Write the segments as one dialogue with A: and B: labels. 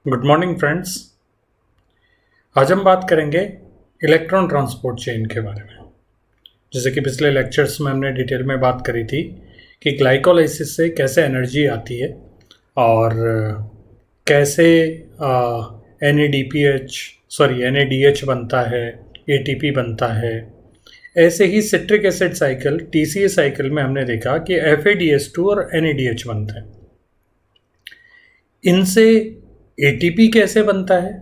A: Good morning friends. आज हम बात करेंगे इलेक्ट्रॉन ट्रांसपोर्ट चेन के बारे में। जैसे कि पिछले लेक्चर्स में हमने डिटेल में बात करी थी कि ग्लाइकोलाइसिस से कैसे एनर्जी आती है और कैसे NADH बनता है, ATP बनता है। ऐसे ही citric acid cycle TCA cycle में हमने देखा कि FADH2 और NADH बनता है। इनसे ATP कैसे बनता है,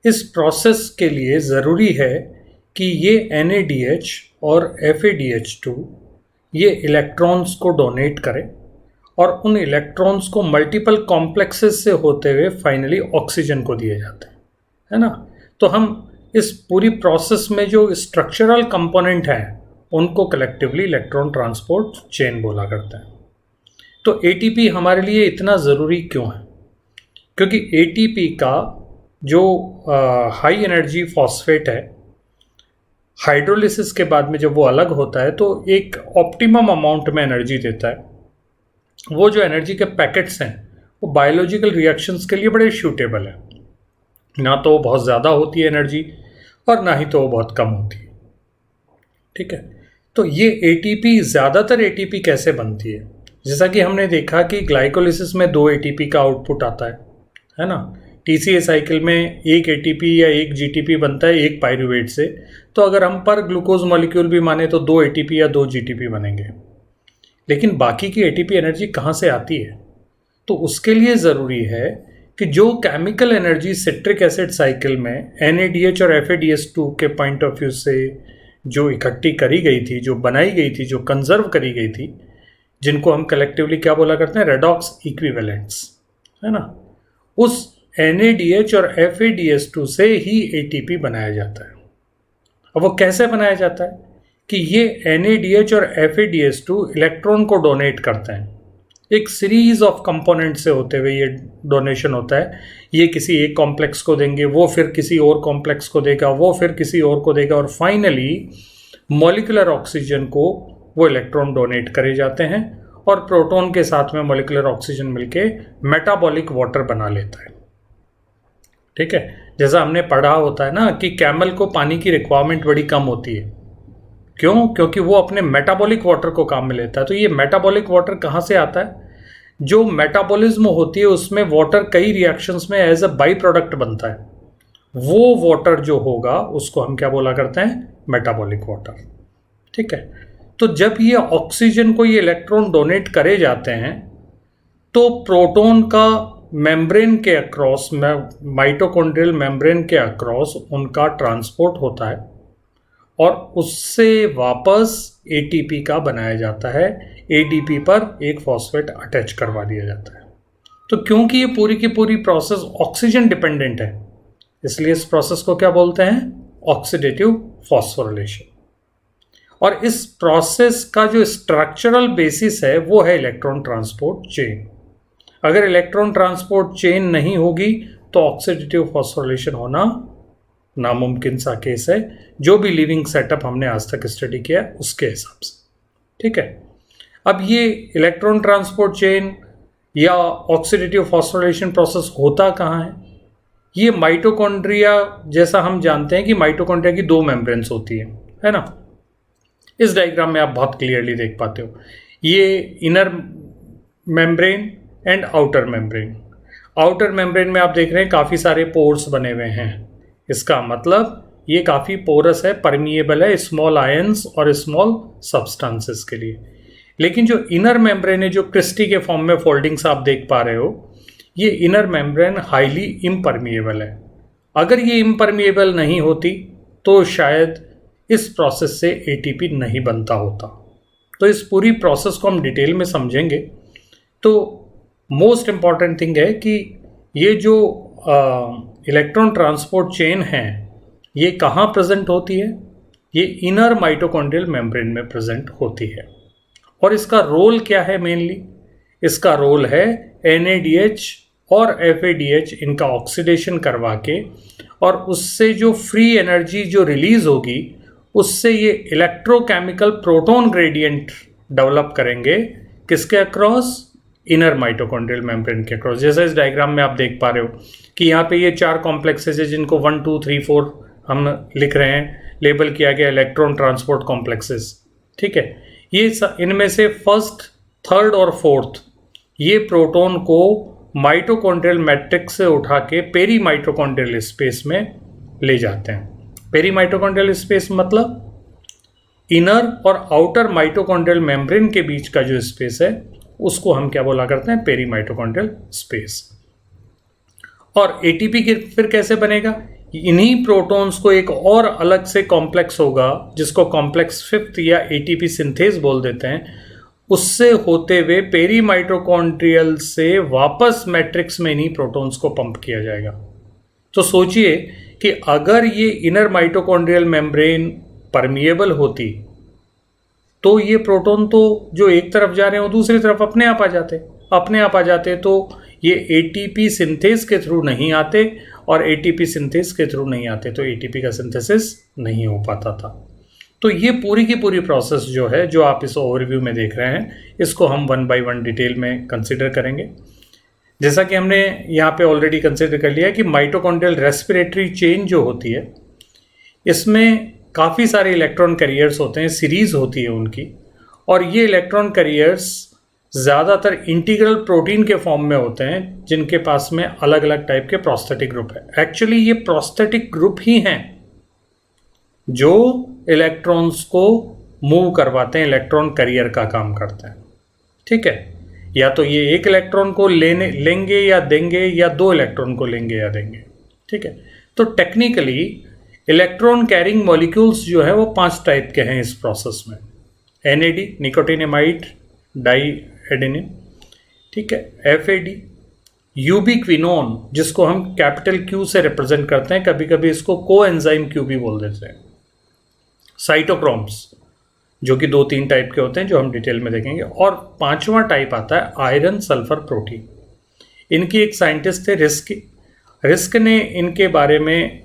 A: इस प्रोसेस के लिए ज़रूरी है कि ये NADH और FADH2 ये इलेक्ट्रॉन्स को डोनेट करें और उन इलेक्ट्रॉन्स को मल्टीपल कॉम्प्लेक्सेस से होते हुए फाइनली ऑक्सीजन को दिए जाते हैं, है ना। तो हम इस पूरी प्रोसेस में जो स्ट्रक्चरल कंपोनेंट हैं उनको कलेक्टिवली इलेक्ट्रॉन ट्रांसपोर्ट चेन बोला करते हैं। तो ATP हमारे लिए इतना ज़रूरी क्यों है? क्योंकि ATP का जो हाई एनर्जी फॉस्फेट है, हाइड्रोलिसिस के बाद में जब वो अलग होता है तो एक ऑप्टिमम अमाउंट में एनर्जी देता है। वो जो एनर्जी के पैकेट्स हैं वो बायोलॉजिकल रिएक्शंस के लिए बड़े सूटेबल है। ना तो वो बहुत ज़्यादा होती है एनर्जी और ना ही तो वो बहुत कम होती है। ठीक है, तो ये ATP, ज़्यादातर ATP कैसे बनती है? जैसा कि हमने देखा कि ग्लाइकोलिसिस में 2 ATP का आउटपुट आता है ना। TCA साइकिल में एक ATP या एक GTP बनता है एक पायरूवेट से। तो अगर हम पर ग्लूकोज मॉलिक्यूल भी माने तो 2 ATP या 2 GTP बनेंगे। लेकिन बाकी की ATP एनर्जी कहाँ से आती है? तो उसके लिए ज़रूरी है कि जो chemical energy citric acid cycle में NADH और FADH2 के पॉइंट ऑफ व्यू से जो इकट्ठी करी गई थी, जो बनाई गई थी, जो कंजर्व करी गई थी, जिनको हम कलेक्टिवली क्या बोला करते हैं, रेडॉक्स इक्विवेलेंट्स, है ना। उस NADH और FADH2 से ही ATP बनाया जाता है। अब वो कैसे बनाया जाता है कि ये NADH और FADH2 इलेक्ट्रॉन को डोनेट करते हैं। एक सीरीज ऑफ कंपोनेंट से होते हुए ये डोनेशन होता है। ये किसी एक कॉम्प्लेक्स को देंगे, वो फिर किसी और कॉम्प्लेक्स को देगा, वो फिर किसी और को देगा और फाइनली मॉलिक्यूलर ऑक्सीजन को वो इलेक्ट्रॉन डोनेट करे जाते हैं और प्रोटॉन के साथ में मॉलिक्यूलर ऑक्सीजन मिलके मेटाबॉलिक वाटर बना लेता है। ठीक है, जैसा हमने पढ़ा होता है ना कि कैमल को पानी की रिक्वायरमेंट बड़ी कम होती है। क्यों? क्योंकि वो अपने मेटाबॉलिक वाटर को काम में लेता है। तो ये मेटाबॉलिक वाटर कहाँ से आता है? जो मेटाबॉलिज्म होती है उसमें वाटर कई रिएक्शंस में एज अ बाई प्रोडक्ट बनता है। वो वाटर जो होगा उसको हम क्या बोला करते हैं, मेटाबॉलिक वाटर। ठीक है, तो जब ये ऑक्सीजन को ये इलेक्ट्रॉन डोनेट करे जाते हैं तो प्रोटॉन का मेम्ब्रेन के अक्रॉस, माइटोकॉन्ड्रियल मेम्ब्रेन के अक्रॉस उनका ट्रांसपोर्ट होता है और उससे वापस ATP का बनाया जाता है। ADP पर एक फॉस्फेट अटैच करवा दिया जाता है। तो क्योंकि ये पूरी की पूरी प्रोसेस ऑक्सीजन डिपेंडेंट है, इसलिए इस प्रोसेस को क्या बोलते हैं, ऑक्सीडेटिव फॉस्फोरिलेशन। और इस प्रोसेस का जो स्ट्रक्चरल बेसिस है वो है इलेक्ट्रॉन ट्रांसपोर्ट चेन। अगर इलेक्ट्रॉन ट्रांसपोर्ट चेन नहीं होगी तो ऑक्सीडेटिव फॉस्फोरिलेशन होना नामुमकिन सा केस है, जो भी लिविंग सेटअप हमने आज तक स्टडी किया उसके हिसाब से। ठीक है, अब ये इलेक्ट्रॉन ट्रांसपोर्ट चेन या ऑक्सीडेटिव फॉस्फोरिलेशन प्रोसेस होता कहाँ है? ये माइटोकॉन्ड्रिया, जैसा हम जानते हैं कि माइटोकॉन्ड्रिया की 2 मेम्ब्रेन्स होती है ना। इस डायग्राम में आप बहुत क्लियरली देख पाते हो, ये inner membrane and outer membrane. Outer membrane में आप देख रहे हैं काफ़ी सारे पोर्स बने हुए हैं। इसका मतलब ये काफ़ी पोरस है, परमिएबल है स्मॉल आयंस और स्मॉल सब्सटेंसेस के लिए। लेकिन जो इनर मेम्ब्रेन है, जो क्रिस्टी के फॉर्म में फोल्डिंग्स आप देख पा रहे हो, ये इनर मेम्ब्रेन हाईली इम्परमिएबल है। अगर ये इम्परमिएबल नहीं होती तो शायद इस प्रोसेस से ATP नहीं बनता होता। तो इस पूरी प्रोसेस को हम डिटेल में समझेंगे। तो मोस्ट इम्पॉर्टेंट थिंग है कि ये जो इलेक्ट्रॉन ट्रांसपोर्ट चेन है ये कहाँ प्रेजेंट होती है? ये इनर माइटोकॉन्ड्रियल मेम्ब्रेन में प्रेजेंट होती है। और इसका रोल क्या है? मेनली इसका रोल है NADH और FADH इनका ऑक्सीडेशन करवा के और उससे जो फ्री एनर्जी जो रिलीज होगी उससे ये इलेक्ट्रोकेमिकल प्रोटॉन ग्रेडियंट डेवलप करेंगे। किसके अक्रॉस? इनर माइटोकॉन्ड्रियल मेम्ब्रेन के क्रॉस। जैसे इस डायग्राम में आप देख पा रहे हो कि यहाँ पे ये 4 कॉम्प्लेक्सेस है जिनको 1 2 3 4 हम लिख रहे हैं, लेबल किया गया इलेक्ट्रॉन ट्रांसपोर्ट कॉम्प्लेक्सेस। ठीक है, ये इनमें से फर्स्ट, थर्ड और फोर्थ ये प्रोटॉन को माइटोकॉन्ड्रियल मैट्रिक्स से उठा के पेरी माइटोकॉन्ड्रियल स्पेस में ले जाते हैं। पेरी माइटोकॉन्ड्रियल स्पेस मतलब इनर और आउटर माइटोकॉन्ड्रियल मेम्ब्रेन के बीच का जो स्पेस है उसको हम क्या बोला करते हैं, पेरी माइटोकॉन्ड्रियल स्पेस। और एटीपी फिर कैसे बनेगा, इन्हीं प्रोटॉन्स को एक और अलग से कॉम्प्लेक्स होगा जिसको कॉम्प्लेक्स 5th या एटीपी सिंथेज बोल देते हैं, उससे होते हुए पेरी माइटोकॉन्ड्रियल से वापस मैट्रिक्स में इन्हीं प्रोटॉन्स को पंप किया जाएगा। तो सोचिए कि अगर ये इनर माइटोकॉन्ड्रियल मेम्ब्रेन परमिएबल होती तो ये प्रोटॉन तो जो एक तरफ जा रहे हैं वो दूसरी तरफ अपने आप आ जाते तो ये एटीपी सिंथेज के थ्रू नहीं आते, और एटीपी सिंथेज के थ्रू नहीं आते तो एटीपी का सिंथेसिस नहीं हो पाता था। तो ये पूरी की पूरी प्रोसेस जो है, जो आप इस ओवरव्यू में देख रहे हैं, इसको हम 1 by 1 डिटेल में कंसिडर करेंगे। जैसा कि हमने यहाँ पे ऑलरेडी कंसिडर कर लिया कि माइटोकॉन्ड्रियल रेस्पिरेटरी चेन जो होती है इसमें काफ़ी सारे इलेक्ट्रॉन कैरियर्स होते हैं, सीरीज होती है उनकी, और ये इलेक्ट्रॉन कैरियर्स ज़्यादातर इंटीग्रल प्रोटीन के फॉर्म में होते हैं जिनके पास में अलग अलग टाइप के प्रोस्थेटिक ग्रुप है। एक्चुअली ये प्रोस्थेटिक ग्रुप ही हैं जो इलेक्ट्रॉन्स को मूव करवाते हैं, इलेक्ट्रॉन कैरियर का काम करते हैं। ठीक है, या तो ये एक इलेक्ट्रॉन को लेंगे या देंगे, या 2 इलेक्ट्रॉन को लेंगे या देंगे। ठीक है, तो टेक्निकली इलेक्ट्रॉन कैरिंग मॉलिक्यूल्स जो है वो 5 टाइप के हैं इस प्रोसेस में। NAD निकोटिनेमाइड डाई एडेनिन, ठीक है, FAD, यूबिक्विनोन जिसको हम कैपिटल Q से रिप्रेजेंट करते हैं, कभी कभी इसको कोएंजाइम Q भी बोल देते हैं। साइटोक्रोम्स जो कि 2-3 टाइप के होते हैं जो हम डिटेल में देखेंगे, और 5वां टाइप आता है आयरन सल्फर प्रोटीन। इनकी एक साइंटिस्ट थे रिस्क ने इनके बारे में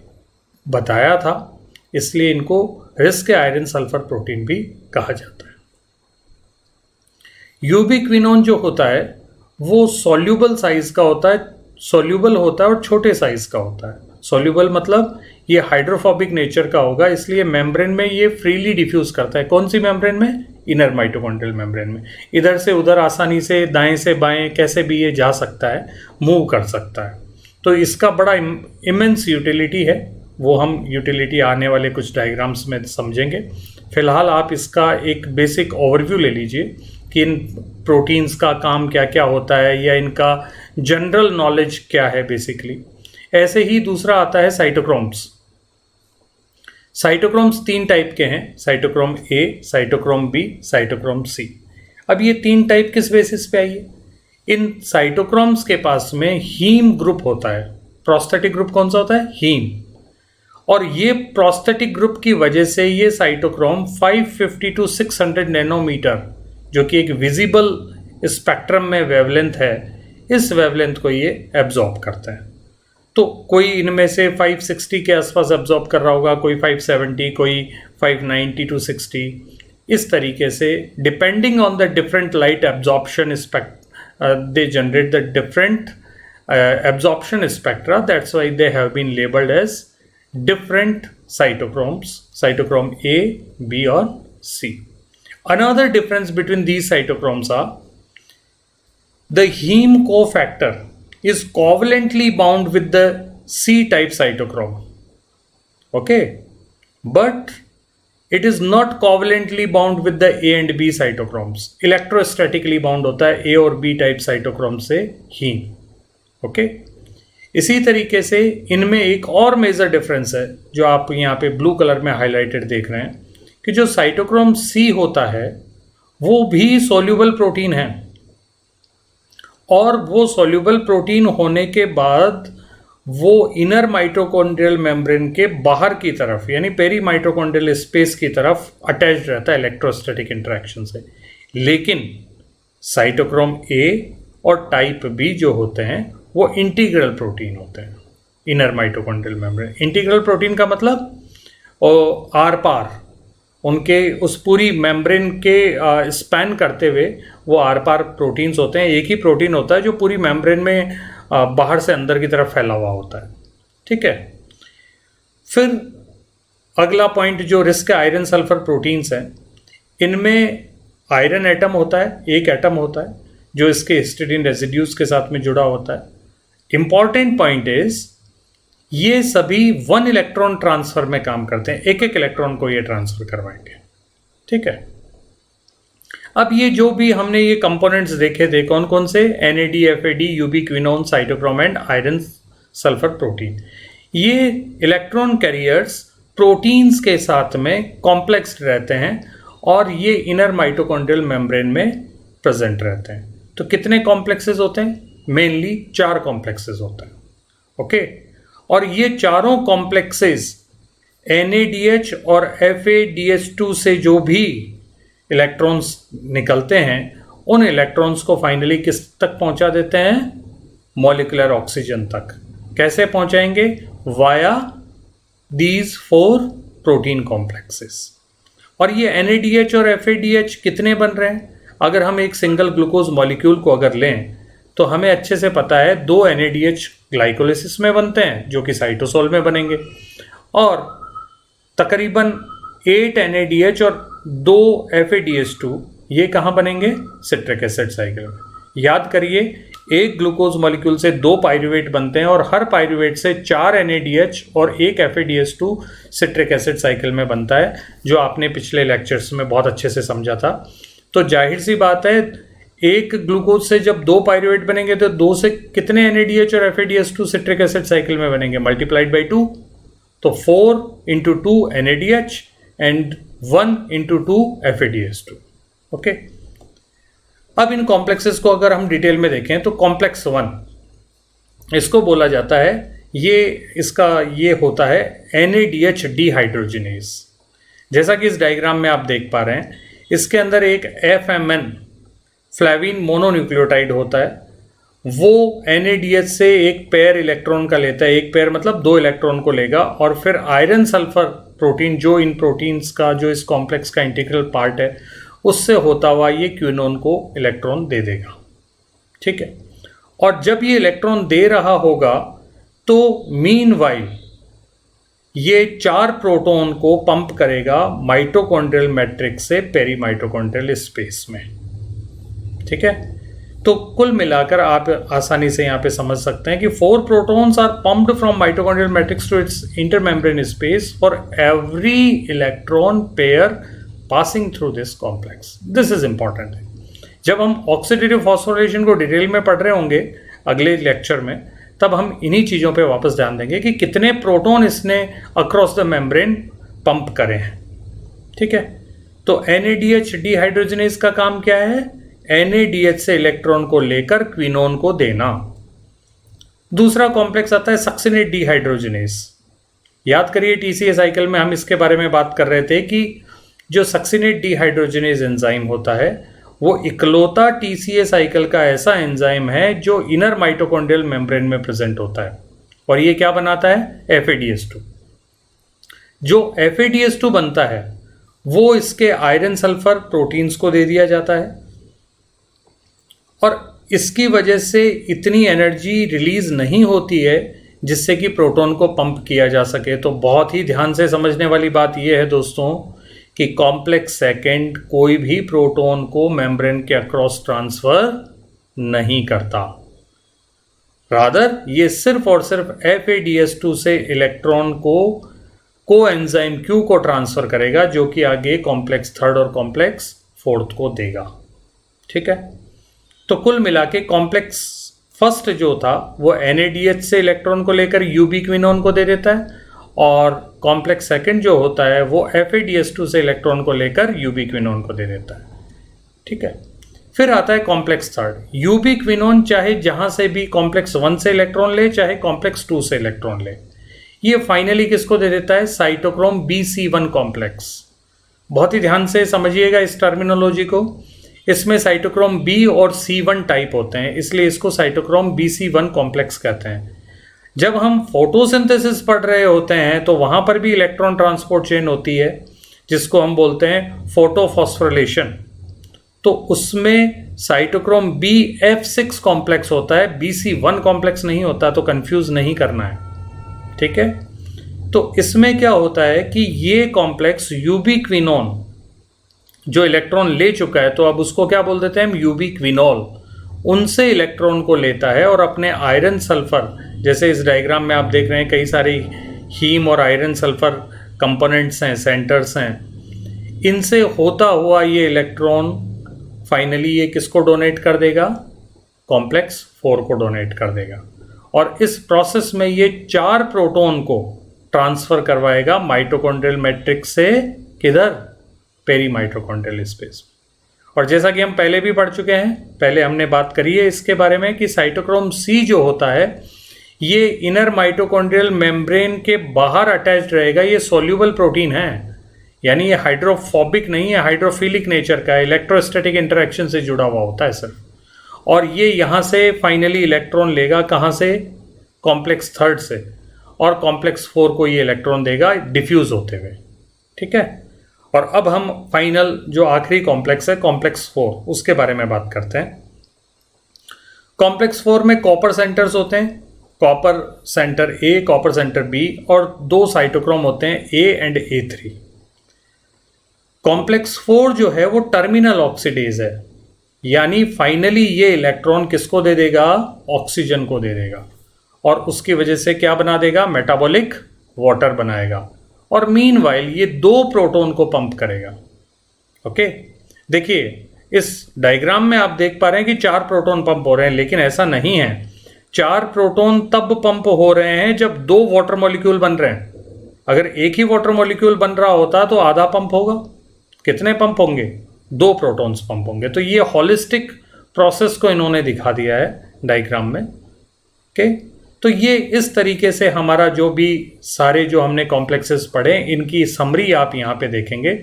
A: बताया था, इसलिए इनको रिस्क आयरन सल्फर प्रोटीन भी कहा जाता है। यूबिक्विनोन जो होता है वो सॉल्यूबल साइज का होता है, सॉल्यूबल होता है और छोटे साइज का होता है। सॉल्यूबल मतलब ये हाइड्रोफोबिक नेचर का होगा, इसलिए मेम्ब्रेन में ये फ्रीली डिफ्यूज करता है। कौन सी मेम्ब्रेन में, इनर माइटोकॉन्ड्रियल मेम्ब्रेन में। इधर से उधर आसानी से, दाएं से बाएं कैसे भी ये जा सकता है, मूव कर सकता है। तो इसका बड़ा इमेंस यूटिलिटी है, वो हम यूटिलिटी आने वाले कुछ डायग्राम्स में समझेंगे। फिलहाल आप इसका एक बेसिक ओवरव्यू ले लीजिए कि इन प्रोटीन्स का काम क्या क्या होता है, या इनका जनरल नॉलेज क्या है बेसिकली। ऐसे ही दूसरा आता है साइटोक्रोम्स। साइटोक्रोम्स 3 टाइप के हैं, cytochrome A, cytochrome B, cytochrome C। अब ये 3 टाइप किस बेसिस पे आई है? इन साइटोक्रोम्स के पास में हीम ग्रुप होता है। प्रोस्थेटिक ग्रुप कौन सा होता है? हीम। और ये प्रोस्थेटिक ग्रुप की वजह से ये साइटोक्रोम 550 to 600 नैनोमीटर, जो कि एक विजिबल स्पेक्ट्रम में वेवलेंथ है, इस वेवलेंथ को ये एब्जॉर्ब करता है। तो कोई इनमें से 560 के आसपास एब्जॉर्ब कर रहा होगा, कोई 570, कोई 590 to 60। इस तरीके से depending on the different light absorption they generate the different absorption spectra. That's why they have been labeled as different cytochromes, cytochrome A, B or C. Another difference between these cytochromes are the heme cofactor is covalently bound with the C-type cytochrome. Okay, but it is not covalently bound with the A and B cytochromes. Electrostatically bound होता है A और B type cytochrome से heme. Okay, इसी तरीके से इनमें एक और मेजर डिफरेंस है जो आप यहाँ पे ब्लू कलर में हाईलाइटेड देख रहे हैं, कि जो साइटोक्रोम C होता है वो भी सॉल्यूबल प्रोटीन है, और वो सॉल्यूबल प्रोटीन होने के बाद वो इनर माइटोकॉन्ड्रियल मेम्ब्रेन के बाहर की तरफ यानी पेरी माइटोकॉन्ड्रियल स्पेस की तरफ अटैच रहता है इलेक्ट्रोस्टैटिक इंटरेक्शन से। लेकिन साइटोक्रोम A और टाइप B जो होते हैं वो इंटीग्रल प्रोटीन होते हैं inner mitochondrial membrane. Integral protein का मतलब आर पार, उनके उस पूरी मेम्ब्रेन के स्पैन करते हुए वो आर पार प्रोटीन्स होते हैं। एक ही प्रोटीन होता है जो पूरी मेम्ब्रेन में बाहर से अंदर की तरफ फैला हुआ होता है। ठीक है, फिर अगला पॉइंट जो रिस्क आयरन सल्फर प्रोटीन्स हैं, इनमें आयरन एटम होता है, एक एटम होता है जो इसके हिस्टिडीन रेजिड्यूज के साथ में जुड़ा होता है। इंपॉर्टेंट पॉइंट इज ये सभी 1 इलेक्ट्रॉन ट्रांसफर में काम करते हैं, एक एक इलेक्ट्रॉन को ये ट्रांसफर करवाएंगे। ठीक है, अब ये जो भी हमने ये कंपोनेंट्स देखे थे कौन कौन से, NAD, FAD, ubiquinone, cytochrome and iron sulphur protein, ये इलेक्ट्रॉन कैरियर्स प्रोटीन्स के साथ में कॉम्प्लेक्स रहते हैं और ये इनर माइटोकॉन्ड्रियल मेम्ब्रेन में प्रेजेंट रहते हैं। तो कितने कॉम्प्लेक्सेस होते हैं? मेनली 4 कॉम्प्लेक्सेस होते हैं। ओके, और ये चारों कॉम्प्लेक्सेस NADH और FADH2 से जो भी इलेक्ट्रॉन्स निकलते हैं उन इलेक्ट्रॉन्स को फाइनली किस तक पहुंचा देते हैं? मॉलिक्यूलर ऑक्सीजन तक। कैसे पहुंचाएंगे? Via these 4 protein complexes. और ये NADH और FADH कितने बन रहे हैं? अगर हम एक सिंगल ग्लूकोज मॉलिक्यूल को अगर लें तो हमें अच्छे से पता है 2 NADH ग्लाइकोलिसिस में बनते हैं जो कि साइटोसोल में बनेंगे, और तकरीबन 8 NADH और 2 FADH2 ये कहाँ बनेंगे? सिट्रिक एसिड साइकिल में। याद करिए, एक ग्लूकोज मॉलिक्यूल से 2 पाइरूवेट बनते हैं और हर पाइरूवेट से 4 NADH और 1 FADH2 सिट्रिक एसिड साइकिल में बनता है, जो आपने पिछले लेक्चर्स में बहुत अच्छे से समझा था। तो जाहिर सी बात है, एक ग्लूकोज से जब 2 पाइरूवेट बनेंगे तो 2 से कितने NADH और FADH2 सिट्रिक एसिड साइकिल में बनेंगे? मल्टीप्लाइड बाई 2, तो 4 into 2 NADH and 1 into 2 FADH2। Okay, अब इन कॉम्प्लेक्सेस को अगर हम डिटेल में देखें तो कॉम्प्लेक्स 1 इसको बोला जाता है, ये होता है NADH डिहाइड्रोजिनेज। जैसा कि इस डायग्राम में आप देख पा रहे हैं, इसके अंदर एक FMN फ्लैविन मोनोन्यूक्लियोटाइड होता है। वो NADH से एक पेयर इलेक्ट्रॉन का लेता है, एक पेयर मतलब 2 इलेक्ट्रॉन को लेगा, और फिर आयरन सल्फर प्रोटीन जो इन प्रोटीन्स का जो इस कॉम्प्लेक्स का इंटीग्रल पार्ट है उससे होता हुआ ये क्विनोन को इलेक्ट्रॉन दे देगा। ठीक है, और जब ये इलेक्ट्रॉन दे रहा होगा तो मीनवाइल ये 4 प्रोटॉन को पंप करेगा माइटोकॉन्ड्रियल मैट्रिक्स से पेरीमाइटोकॉन्ड्रियल स्पेस में। ठीक है, तो कुल मिलाकर आप आसानी से यहाँ पे समझ सकते हैं कि 4 protons are pumped from mitochondrial matrix to its intermembrane space for every electron pair passing through this complex. This is important. जब हम ऑक्सीडेटिव फॉस्फोरिलेशन को डिटेल में पढ़ रहे होंगे अगले लेक्चर में, तब हम इन्हीं चीज़ों पे वापस ध्यान देंगे कि कितने प्रोटॉन इसने अक्रॉस द मेम्ब्रेन पंप करे हैं। ठीक है, तो NADH डिहाइड्रोजिनेज का काम क्या है? NADH से इलेक्ट्रॉन को लेकर क्विनोन को देना। दूसरा कॉम्प्लेक्स आता है सक्सिनेट डिहाइड्रोजिनेज। याद करिए, TCA साइकिल में हम इसके बारे में बात कर रहे थे कि जो सक्सिनेट डिहाइड्रोजिनेज एंजाइम होता है वो इकलौता TCA साइकिल का ऐसा एंजाइम है जो इनर माइटोकॉन्ड्रियल मेम्ब्रेन में प्रेजेंट होता है, और ये क्या बनाता है? FADH2। जो FADH2 बनता है वो इसके आयरन सल्फर प्रोटीन्स को दे दिया जाता है, और इसकी वजह से इतनी एनर्जी रिलीज नहीं होती है जिससे कि प्रोटॉन को पंप किया जा सके। तो बहुत ही ध्यान से समझने वाली बात यह है दोस्तों कि कॉम्प्लेक्स सेकेंड कोई भी प्रोटॉन को मेम्ब्रेन के अक्रॉस ट्रांसफर नहीं करता, रादर ये सिर्फ और सिर्फ FADH2 से इलेक्ट्रॉन को कोएंजाइम Q को ट्रांसफर करेगा, जो कि आगे कॉम्प्लेक्स 3 और कॉम्प्लेक्स 4 को देगा। ठीक है, तो कुल मिला के कॉम्प्लेक्स फर्स्ट जो था वो NADH से इलेक्ट्रॉन को लेकर यूबीक्विनोन को दे देता है, और कॉम्प्लेक्स सेकंड जो होता है वो FADH2 से इलेक्ट्रॉन को लेकर यूबीक्विनोन को दे देता है। ठीक है, फिर आता है कॉम्प्लेक्स 3। यूबीक्विनोन चाहे जहां से भी कॉम्प्लेक्स 1 से इलेक्ट्रॉन ले चाहे कॉम्प्लेक्स 2 से इलेक्ट्रॉन ले, ये फाइनली किसको दे देता है? Cytochrome BC1 complex. बहुत ही ध्यान से समझिएगा इस टर्मिनोलॉजी को। इसमें साइटोक्रोम B और C1 टाइप होते हैं, इसलिए इसको साइटोक्रोम BC1 कॉम्प्लेक्स कहते हैं। जब हम फोटोसिंथेसिस पढ़ रहे होते हैं तो वहाँ पर भी इलेक्ट्रॉन ट्रांसपोर्ट चेन होती है, जिसको हम बोलते हैं फोटोफॉस्फोरिलेशन, तो उसमें साइटोक्रोम BF6 कॉम्प्लेक्स होता है, BC1 कॉम्प्लेक्स नहीं होता, तो कंफ्यूज नहीं करना है, ठीक है। तो इसमें क्या होता है कि ये कॉम्प्लेक्स यूबीक्विनोन जो इलेक्ट्रॉन ले चुका है, तो अब उसको क्या बोल देते हैं हम, यूबीक्विनोल, उनसे इलेक्ट्रॉन को लेता है और अपने आयरन सल्फर, जैसे इस डायग्राम में आप देख रहे हैं कई सारे हीम और आयरन सल्फर कंपोनेंट्स हैं, सेंटर्स हैं, इनसे होता हुआ ये इलेक्ट्रॉन फाइनली ये किसको डोनेट कर देगा, कॉम्प्लेक्स 4 को डोनेट कर देगा। और इस प्रोसेस में ये 4 प्रोटॉन को ट्रांसफर करवाएगा माइटोकॉन्ड्रियल मैट्रिक्स से किधर, पेरी माइटोकॉन्ड्रियल स्पेस। और जैसा कि हम पहले भी पढ़ चुके हैं, पहले हमने बात करी है इसके बारे में कि साइटोक्रोम C जो होता है ये इनर माइटोकॉन्ड्रियल मेम्ब्रेन के बाहर अटैच्ड रहेगा। ये सोल्यूबल प्रोटीन है, यानी ये हाइड्रोफोबिक नहीं है, हाइड्रोफिलिक नेचर का है, इलेक्ट्रोस्टैटिक इंटरेक्शन से जुड़ा हुआ होता है सिर्फ। और ये यहाँ से फाइनली इलेक्ट्रॉन लेगा, कहाँ से, कॉम्प्लेक्स 3 से, और कॉम्प्लेक्स 4 को ये इलेक्ट्रॉन देगा डिफ्यूज होते हुए, ठीक है। और अब हम फाइनल जो आखिरी कॉम्प्लेक्स है कॉम्प्लेक्स 4, उसके बारे में बात करते हैं। कॉम्प्लेक्स 4 में कॉपर सेंटर्स होते हैं, copper centre A, copper centre B, और 2 साइटोक्रोम होते हैं A एंड A3। कॉम्प्लेक्स 4 जो है वो टर्मिनल ऑक्सीडेज है, यानी फाइनली ये इलेक्ट्रॉन किसको दे देगा, ऑक्सीजन को दे देगा, और उसकी वजह से क्या बना देगा, मेटाबॉलिक वाटर बनाएगा, और मीनवाइल ये 2 प्रोटॉन को पंप करेगा। ओके, देखिए इस डायग्राम में आप देख पा रहे हैं कि 4 प्रोटॉन पंप हो रहे हैं, लेकिन ऐसा नहीं है। 4 प्रोटॉन तब पंप हो रहे हैं जब 2 वाटर मॉलिक्यूल बन रहे हैं। अगर एक ही वाटर मॉलिक्यूल बन रहा होता तो आधा पंप होगा। कितने पंप होंगे, 2 प्रोटॉन्स पंप होंगे। तो ये हॉलिस्टिक प्रोसेस को इन्होंने दिखा दिया है डायग्राम में। ओके, तो ये इस तरीके से हमारा जो भी सारे जो हमने कॉम्प्लेक्सेस पढ़े, इनकी समरी आप यहाँ पे देखेंगे,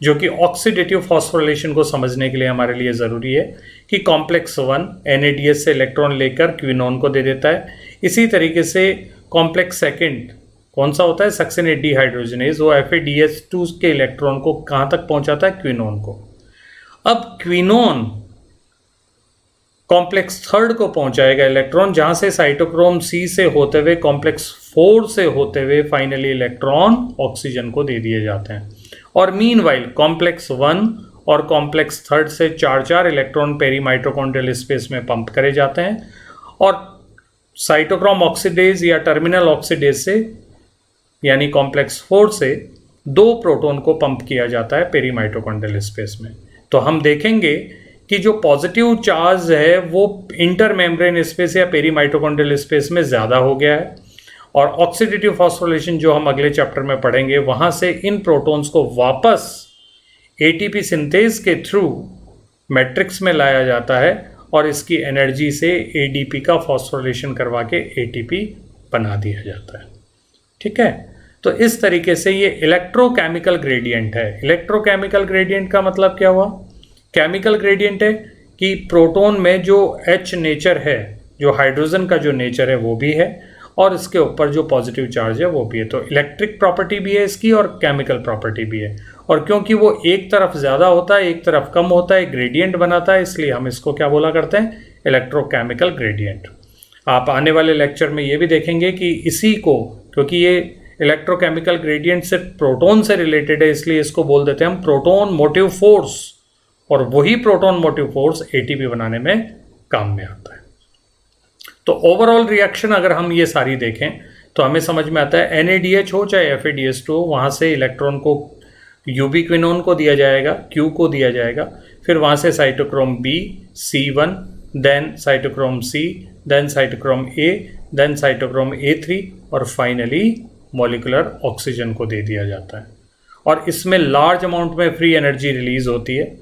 A: जो कि ऑक्सीडेटिव फॉस्फोरिलेशन को समझने के लिए हमारे लिए ज़रूरी है कि कॉम्प्लेक्स 1 NADH से इलेक्ट्रॉन लेकर क्विनोन को दे देता है। इसी तरीके से कॉम्प्लेक्स 2 कौन सा होता है, सक्सिनेट डिहाइड्रोजनेज, वो FADH2 के इलेक्ट्रॉन को कहाँ तक पहुँचाता है, क्विनोन को। अब क्विनोन कॉम्प्लेक्स 3 को पहुंचाएगा इलेक्ट्रॉन, जहां से साइटोक्रोम C से होते हुए कॉम्प्लेक्स 4 से होते हुए फाइनली इलेक्ट्रॉन ऑक्सीजन को दे दिए जाते हैं। और मीनवाइल कॉम्प्लेक्स 1 और कॉम्प्लेक्स 3 से 4 इलेक्ट्रॉन पेरी माइटोकॉन्ड्रियल स्पेस में पंप करे जाते हैं, और साइटोक्रोम ऑक्सीडेज या टर्मिनल ऑक्सीडेज से यानी कॉम्प्लेक्स 4 से 2 प्रोटॉन को पंप किया जाता है पेरी माइटोकॉन्ड्रियल स्पेस में। तो हम देखेंगे कि जो पॉजिटिव चार्ज है वो इंटर मेम्ब्रेन स्पेस या पेरी माइटोकॉन्ड्रियल स्पेस में ज़्यादा हो गया है, और ऑक्सीडेटिव फॉस्फोरिलेशन जो हम अगले चैप्टर में पढ़ेंगे, वहाँ से इन प्रोटॉन्स को वापस ATP सिंथेज के थ्रू मैट्रिक्स में लाया जाता है, और इसकी एनर्जी से ADP का फॉस्फोरिलेशन करवा के ATP बना दिया जाता है। ठीक है, तो इस तरीके से ये इलेक्ट्रोकेमिकल ग्रेडियंट है। इलेक्ट्रोकेमिकल ग्रेडियंट का मतलब क्या हुआ, केमिकल ग्रेडियंट है कि प्रोटॉन में जो H नेचर है, जो हाइड्रोजन का जो नेचर है वो भी है, और इसके ऊपर जो पॉजिटिव चार्ज है वो भी है। तो इलेक्ट्रिक प्रॉपर्टी भी है इसकी और केमिकल प्रॉपर्टी भी है, और क्योंकि वो एक तरफ ज़्यादा होता है एक तरफ कम होता है, ग्रेडियंट बनाता है, इसलिए हम इसको क्या बोला करते हैं, इलेक्ट्रोकेमिकल ग्रेडियंट। आप आने वाले लेक्चर में ये भी देखेंगे कि इसी को, क्योंकि ये इलेक्ट्रोकेमिकल ग्रेडियंट सिर्फ प्रोटॉन से रिलेटेड है, इसलिए इसको बोल देते हैं हम प्रोटॉन मोटिव फोर्स, और वही प्रोटॉन मोटिव फोर्स ATP बनाने में काम में आता है। तो ओवरऑल रिएक्शन अगर हम ये सारी देखें तो हमें समझ में आता है NADH हो चाहे FADH2 हो, वहाँ से इलेक्ट्रॉन को यूबिक्विनोन को दिया जाएगा, Q को दिया जाएगा, फिर वहाँ से cytochrome B, C1, then cytochrome C, then cytochrome A, then cytochrome A3, और फाइनली मॉलिक्यूलर ऑक्सीजन को दे दिया जाता है। और इसमें लार्ज अमाउंट में फ्री एनर्जी रिलीज होती है,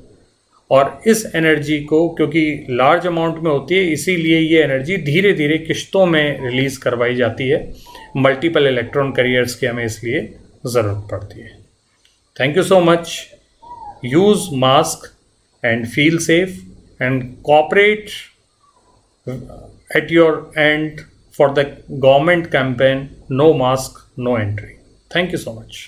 A: और इस एनर्जी को क्योंकि लार्ज अमाउंट में होती है, इसीलिए ये एनर्जी धीरे धीरे किश्तों में रिलीज करवाई जाती है। मल्टीपल इलेक्ट्रॉन कैरियर्स की हमें इसलिए ज़रूरत पड़ती है। Thank you so much. Use mask and feel safe and cooperate at your end for the government campaign, no mask, no entry. Thank you so much.